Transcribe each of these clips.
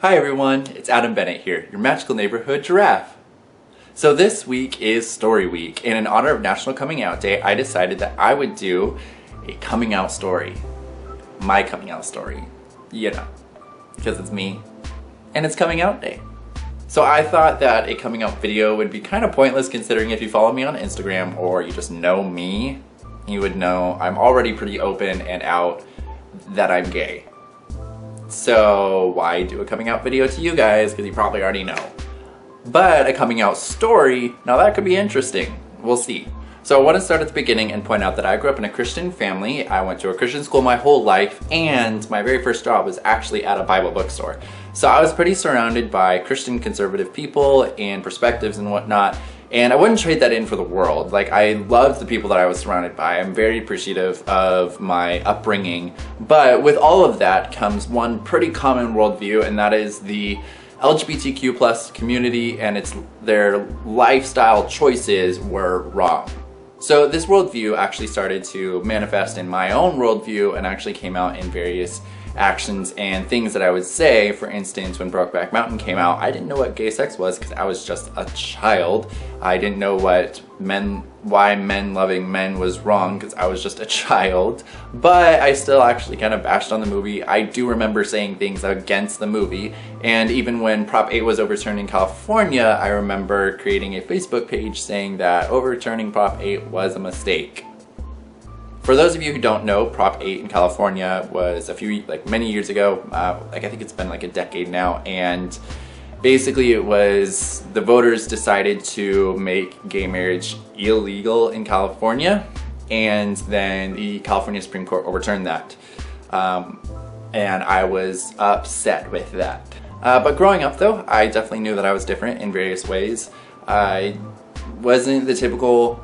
Hi everyone, it's Adam Bennett here, your magical neighborhood giraffe. So this week is Story Week, and in honor of National Coming Out Day, I decided that I would do a coming out story. My coming out story. You know, because it's me, and it's coming out day. So I thought that a coming out video would be kind of pointless, considering if you follow me on Instagram or you just know me, you would know I'm already pretty open and out that I'm gay. So why do a coming out video to you guys, because you probably already know. But a coming out story, now that could be interesting. We'll see. So I want to start at the beginning and point out that I grew up in a Christian family. I went to a Christian school my whole life, and my very first job was actually at a Bible bookstore. So I was pretty surrounded by Christian conservative people and perspectives and whatnot, and I wouldn't trade that in for the world. Like, I loved the people that I was surrounded by. I'm very appreciative of my upbringing, but with all of that comes one pretty common worldview, and that is the LGBTQ plus community, and their lifestyle choices were wrong. So this worldview actually started to manifest in my own worldview and actually came out in various actions and things that I would say. For instance, when Brokeback Mountain came out, I didn't know what gay sex was because I was just a child. I didn't know why men loving men was wrong because I was just a child. But I still actually kind of bashed on the movie. I do remember saying things against the movie, and even when Prop 8 was overturned in California, I remember creating a Facebook page saying that overturning Prop 8 was a mistake. For those of you who don't know, Prop 8 in California was many years ago. I think it's been like a decade now, and basically it was the voters decided to make gay marriage illegal in California, and then the California Supreme Court overturned that. And I was upset with that. But growing up though, I definitely knew that I was different in various ways. I wasn't the typical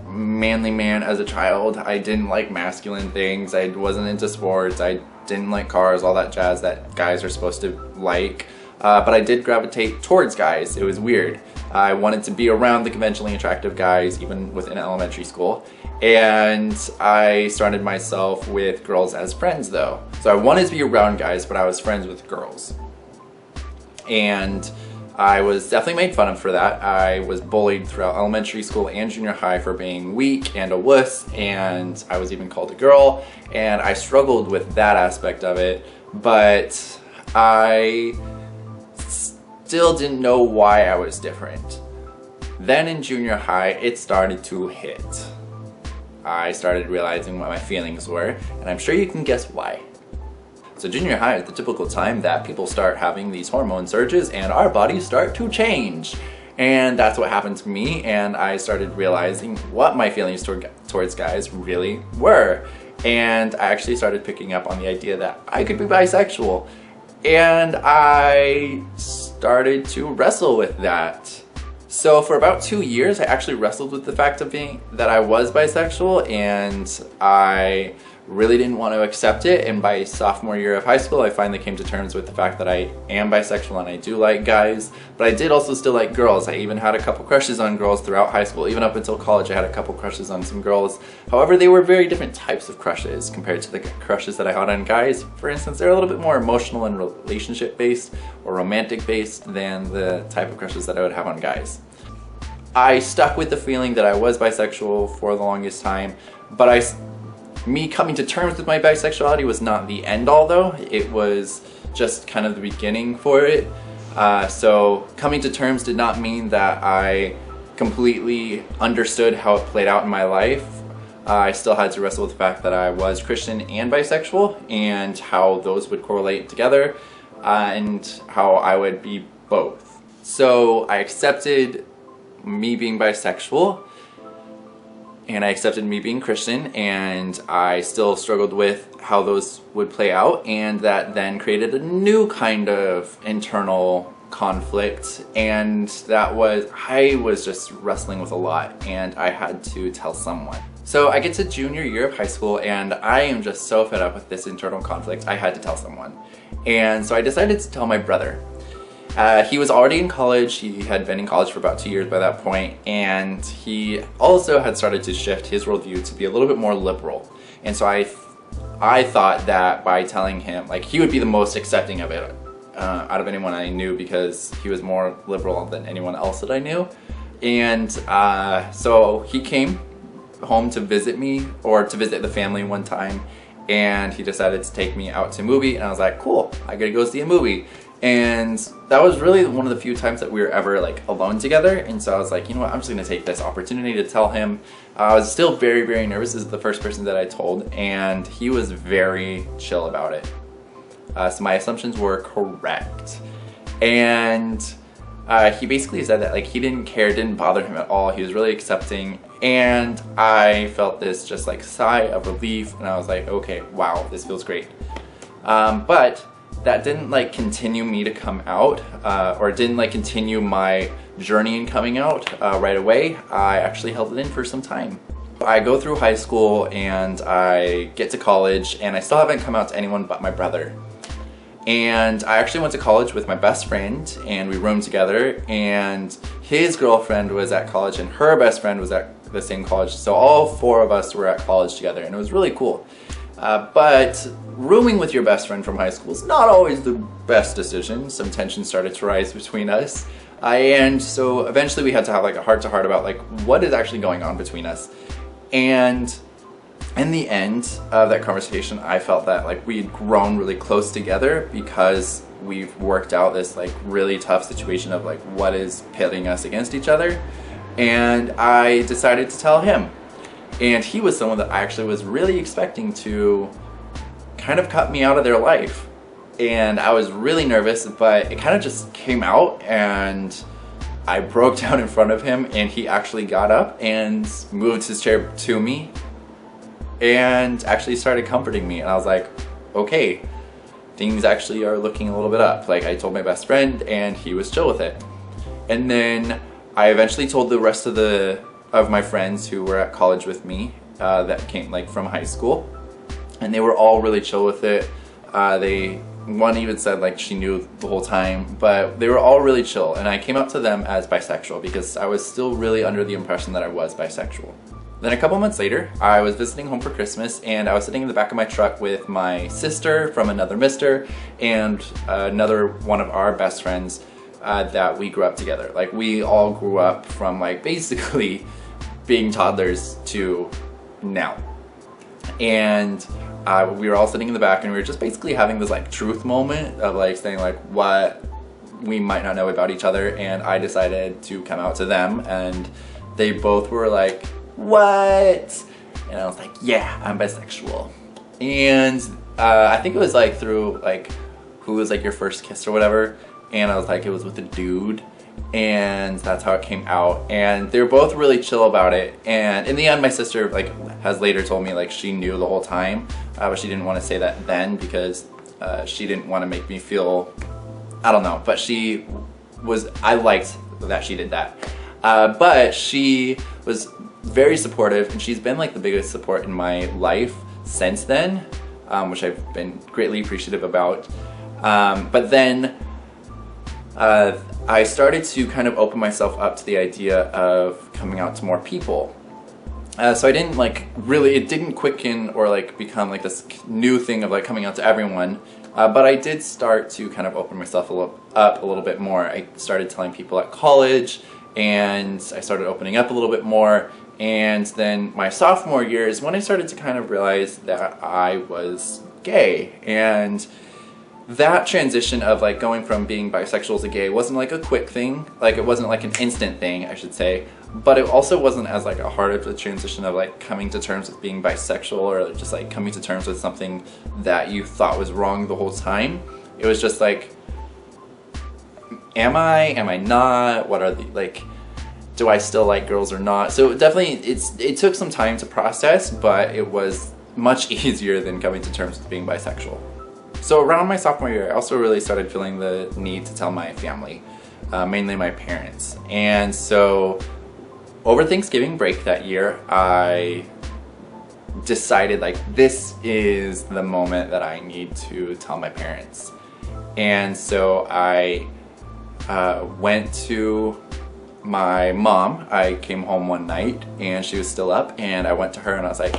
manly man as a child. I didn't like masculine things. I wasn't into sports. I didn't like cars, all that jazz that guys are supposed to like. But I did gravitate towards guys. It was weird. I wanted to be around the conventionally attractive guys, even within elementary school. And I surrounded myself with girls as friends though. So I wanted to be around guys, but I was friends with girls. And I was definitely made fun of for that. I was bullied throughout elementary school and junior high for being weak and a wuss, and I was even called a girl, and I struggled with that aspect of it, but I still didn't know why I was different. Then in junior high, it started to hit. I started realizing what my feelings were, and I'm sure you can guess why. So junior high is the typical time that people start having these hormone surges and our bodies start to change. And that's what happened to me, and I started realizing what my feelings towards guys really were. And I actually started picking up on the idea that I could be bisexual. And I started to wrestle with that. So for about 2 years, I actually wrestled with the fact that I was bisexual, and I really didn't want to accept it. And by sophomore year of high school, I finally came to terms with the fact that I am bisexual and I do like guys, but I did also still like girls. I even had a couple crushes on girls throughout high school. Even up until college, I had a couple crushes on some girls. However, they were very different types of crushes compared to the crushes that I had on guys. For instance, they're a little bit more emotional and relationship based or romantic based than the type of crushes that I would have on guys. I stuck with the feeling that I was bisexual for the longest time, but me coming to terms with my bisexuality was not the end all though. It was just kind of the beginning for it. So coming to terms did not mean that I completely understood how it played out in my life. I still had to wrestle with the fact that I was Christian and bisexual, and how those would correlate together, and how I would be both. So I accepted me being bisexual, and I accepted me being Christian, and I still struggled with how those would play out, and that then created a new kind of internal conflict, and that was, I was just wrestling with a lot, and I had to tell someone. So I get to junior year of high school, and I am just so fed up with this internal conflict, I had to tell someone. And so I decided to tell my brother. He was already in college. He had been in college for about 2 years by that point, and he also had started to shift his worldview to be a little bit more liberal. And so I thought that by telling him, like, he would be the most accepting of it, out of anyone I knew because he was more liberal than anyone else that I knew. And so he came home to visit me, or to visit the family one time, and he decided to take me out to a movie, and I was like, cool, I gotta go see a movie. And that was really one of the few times that we were ever like alone together, and so I was like, you know what, I'm just gonna take this opportunity to tell him. I was still very, very nervous. This is the first person that I told, and he was very chill about it. So my assumptions were correct. And he basically said that like he didn't care, it didn't bother him at all. He was really accepting, and I felt this just like sigh of relief, and I was like, okay, wow, this feels great. But that didn't like continue me to come out, or didn't like continue my journey in coming out right away. I actually held it in for some time. I go through high school and I get to college, and I still haven't come out to anyone but my brother. And I actually went to college with my best friend, and we roomed together, and his girlfriend was at college and her best friend was at the same college. So all four of us were at college together, and it was really cool. But rooming with your best friend from high school is not always the best decision. Some tension started to rise between us. And so eventually we had to have like a heart-to-heart about like what is actually going on between us. And in the end of that conversation, I felt that like we'd grown really close together because we've worked out this like really tough situation of like what is pitting us against each other. And I decided to tell him. And he was someone that I actually was really expecting to kind of cut me out of their life. And I was really nervous, but it kind of just came out, and I broke down in front of him, and he actually got up and moved his chair to me and actually started comforting me. And I was like, okay, things actually are looking a little bit up. Like I told my best friend, and he was chill with it. And then I eventually told the rest of my friends who were at college with me that came like from high school, and they were all really chill with it. One even said like she knew the whole time, but they were all really chill, and I came up to them as bisexual because I was still really under the impression that I was bisexual. Then a couple months later, I was visiting home for Christmas, and I was sitting in the back of my truck with my sister from another mister and another one of our best friends that we grew up together. Like we all grew up from like basically being toddlers to now. And we were all sitting in the back, and we were just basically having this like truth moment of like saying like what we might not know about each other. And I decided to come out to them, and they both were like, what? And I was like, yeah, I'm bisexual. And I think it was like through like who was like your first kiss or whatever, and I was like, it was with a dude, and that's how it came out. And they were both really chill about it. And in the end, my sister like has later told me like she knew the whole time, but she didn't want to say that then because she didn't want to make me feel, I don't know, but I liked that she did that. But she was very supportive, and she's been like the biggest support in my life since then, which I've been greatly appreciative about. But then I started to kind of open myself up to the idea of coming out to more people. So I didn't like really, it didn't quicken or like become like this new thing of like coming out to everyone, but I did start to kind of open myself up a little bit more. I started telling people at college, and I started opening up a little bit more. And then my sophomore year is when I started to kind of realize that I was gay. And that transition of like going from being bisexual to gay wasn't like a quick thing. Like it wasn't like an instant thing, I should say. But it also wasn't as like a hard of a transition of like coming to terms with being bisexual, or just like coming to terms with something that you thought was wrong the whole time. It was just like, am I not? What are the like, do I still like girls or not? So definitely it took some time to process, but it was much easier than coming to terms with being bisexual. So around my sophomore year, I also really started feeling the need to tell my family, mainly my parents. And so over Thanksgiving break that year, I decided like this is the moment that I need to tell my parents. And so I went to my mom. I came home one night and she was still up, and I went to her and I was like,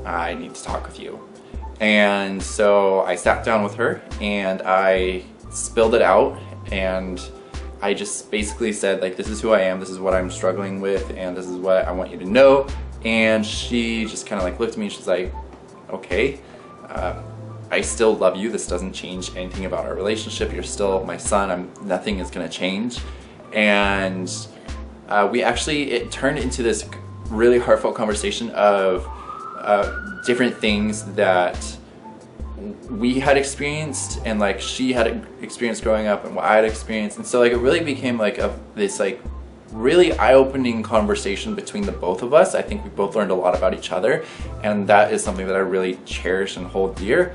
I need to talk with you. And so I sat down with her and I spilled it out, and I just basically said, like, this is who I am, this is what I'm struggling with, and this is what I want you to know. And she just kind of like looked at me and she's like, okay, I still love you, this doesn't change anything about our relationship, you're still my son, nothing is gonna change. And it turned into this really heartfelt conversation of different things that we had experienced, and like she had experienced growing up, and what I had experienced. And so like it really became like this like really eye-opening conversation between the both of us. I think we both learned a lot about each other, and that is something that I really cherish and hold dear,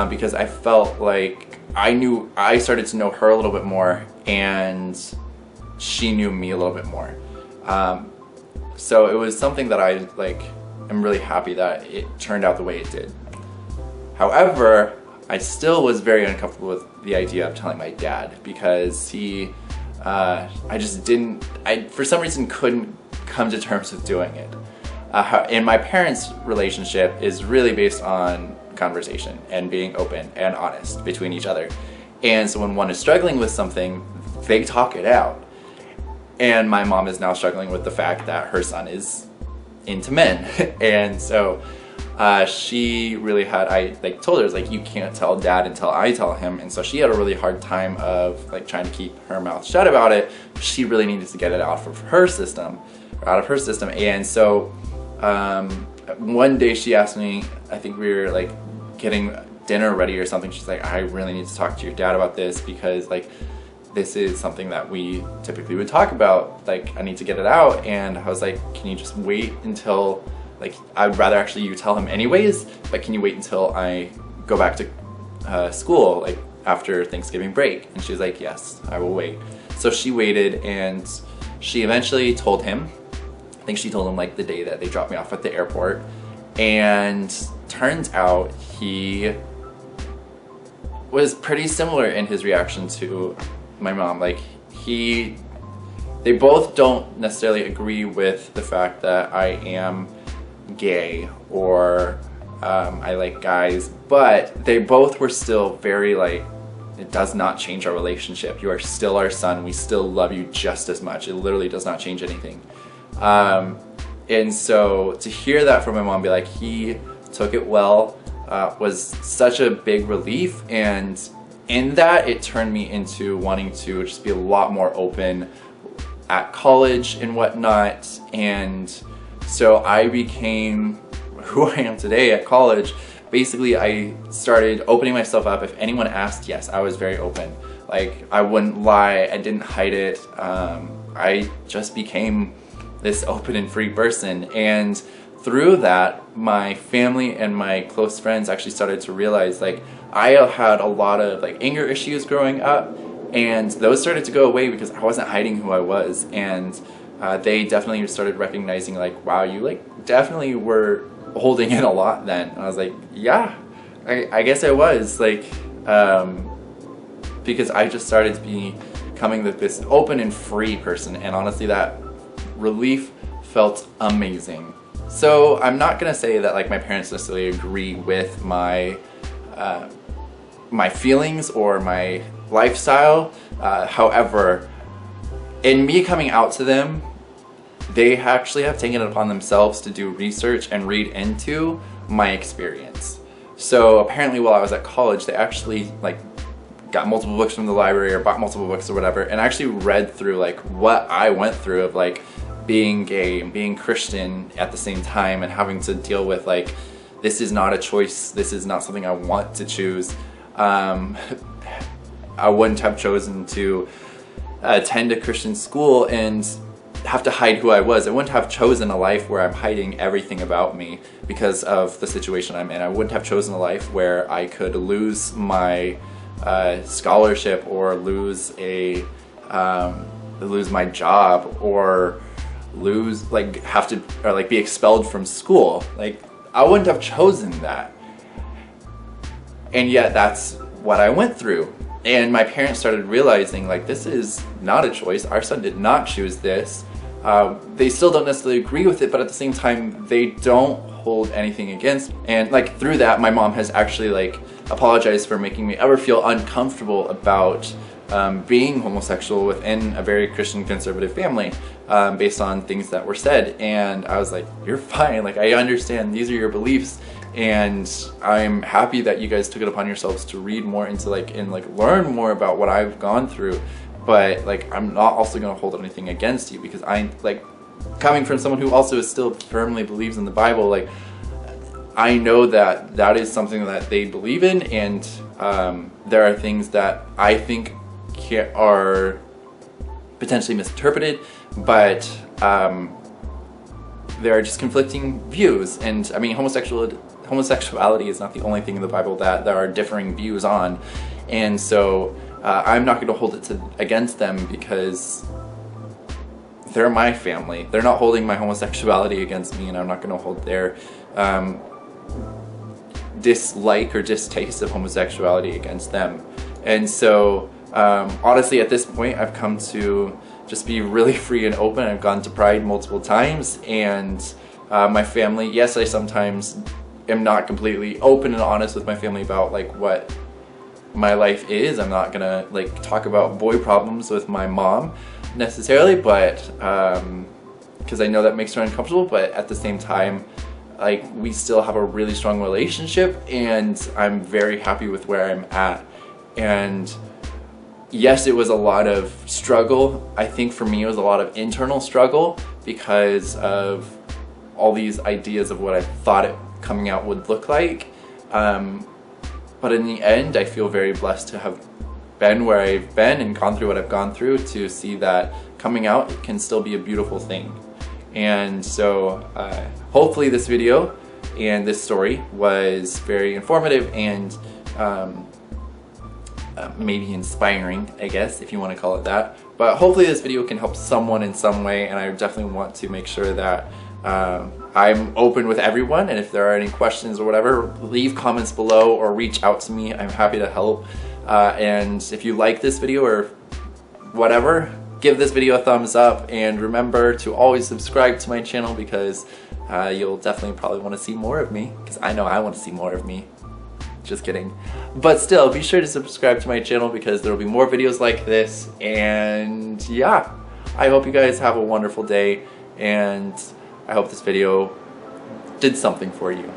because I felt like I started to know her a little bit more, and she knew me a little bit more. So it was something that I am really happy that it turned out the way it did. However, I still was very uncomfortable with the idea of telling my dad, because I for some reason couldn't come to terms with doing it. And my parents' relationship is really based on conversation and being open and honest between each other. And so when one is struggling with something, they talk it out. And my mom is now struggling with the fact that her son is into men. And so she really had, I told her, you can't tell dad until I tell him. And so she had a really hard time of trying to keep her mouth shut about it. She really needed to get it out of her system. And so one day she asked me, I think we were getting dinner ready or something. She's like, I really need to talk to your dad about this, because this is something that we typically would talk about. I need to get it out. And I was like, can you just wait until, I'd rather actually you tell him anyways, but can you wait until I go back to school, after Thanksgiving break? And she was like, yes, I will wait. So she waited, and she eventually told him. I think she told him the day that they dropped me off at the airport. And turns out he was pretty similar in his reaction to my mom. They both don't necessarily agree with the fact that I am gay or I like guys, but they both were still very it does not change our relationship. You are still our son. We still love you just as much. It literally does not change anything. And so to hear that from my mom, be he took it well, was such a big relief. And in that, it turned me into wanting to just be a lot more open at college and whatnot. And so I became who I am today at college. Basically, I started opening myself up. If anyone asked, yes, I was very open. I wouldn't lie, I didn't hide it. I just became this open and free person. And through that, my family and my close friends actually started to realize I had a lot of anger issues growing up, and those started to go away because I wasn't hiding who I was. And they definitely started recognizing wow, you definitely were holding in a lot then. And I was like, yeah, I guess I was because I just started to be becoming this open and free person. And honestly, that relief felt amazing. So I'm not gonna say that my parents necessarily agree with my my feelings or my lifestyle. However, in me coming out to them, they actually have taken it upon themselves to do research and read into my experience. So apparently while I was at college, they actually got multiple books from the library or bought multiple books or whatever, and actually read through what I went through of being gay and being Christian at the same time, and having to deal with this is not a choice, this is not something I want to choose. I wouldn't have chosen to attend a Christian school and have to hide who I was. I wouldn't have chosen a life where I'm hiding everything about me because of the situation I'm in. I wouldn't have chosen a life where I could lose my scholarship or lose my job or lose have to or be expelled from school. I wouldn't have chosen that. And yet that's what I went through. And my parents started realizing this is not a choice. Our son did not choose this. They still don't necessarily agree with it, but at the same time, they don't hold anything against. And like through that, my mom has actually like apologized for making me ever feel uncomfortable about being homosexual within a very Christian conservative family, based on things that were said. And I was like, you're fine, like I understand these are your beliefs, and I'm happy that you guys took it upon yourselves to read more into like and like learn more about what I've gone through, but like I'm not also going to hold anything against you, because I like, coming from someone who also still firmly believes in the Bible, like I know that that is something that they believe in, and there are things that I think are potentially misinterpreted, but there are just conflicting views. And I mean, homosexuality is not the only thing in the Bible that there are differing views on, and so I'm not going to hold it against them, because they're my family. They're not holding my homosexuality against me, and I'm not going to hold their dislike or distaste of homosexuality against them. And so honestly, at this point, I've come to just be really free and open. I've gone to Pride multiple times, and my family, yes, I sometimes am not completely open and honest with my family about like what my life is. I'm not gonna like talk about boy problems with my mom necessarily, but because I know that makes her uncomfortable, but at the same time, like we still have a really strong relationship, and I'm very happy with where I'm at. And yes, it was a lot of struggle. I think for me it was a lot of internal struggle because of all these ideas of what I thought it coming out would look like. But in the end, I feel very blessed to have been where I've been and gone through what I've gone through, to see that coming out can still be a beautiful thing. And so hopefully this video and this story was very informative and maybe inspiring, I guess, if you want to call it that. But hopefully this video can help someone in some way, and I definitely want to make sure that I'm open with everyone, and if there are any questions or whatever, leave comments below or reach out to me. I'm happy to help. And if you like this video or whatever, give this video a thumbs up, and remember to always subscribe to my channel, because you'll definitely probably want to see more of me, because I know I want to see more of me. Just kidding. But still, be sure to subscribe to my channel, because there will be more videos like this. And yeah, I hope you guys have a wonderful day, and I hope this video did something for you.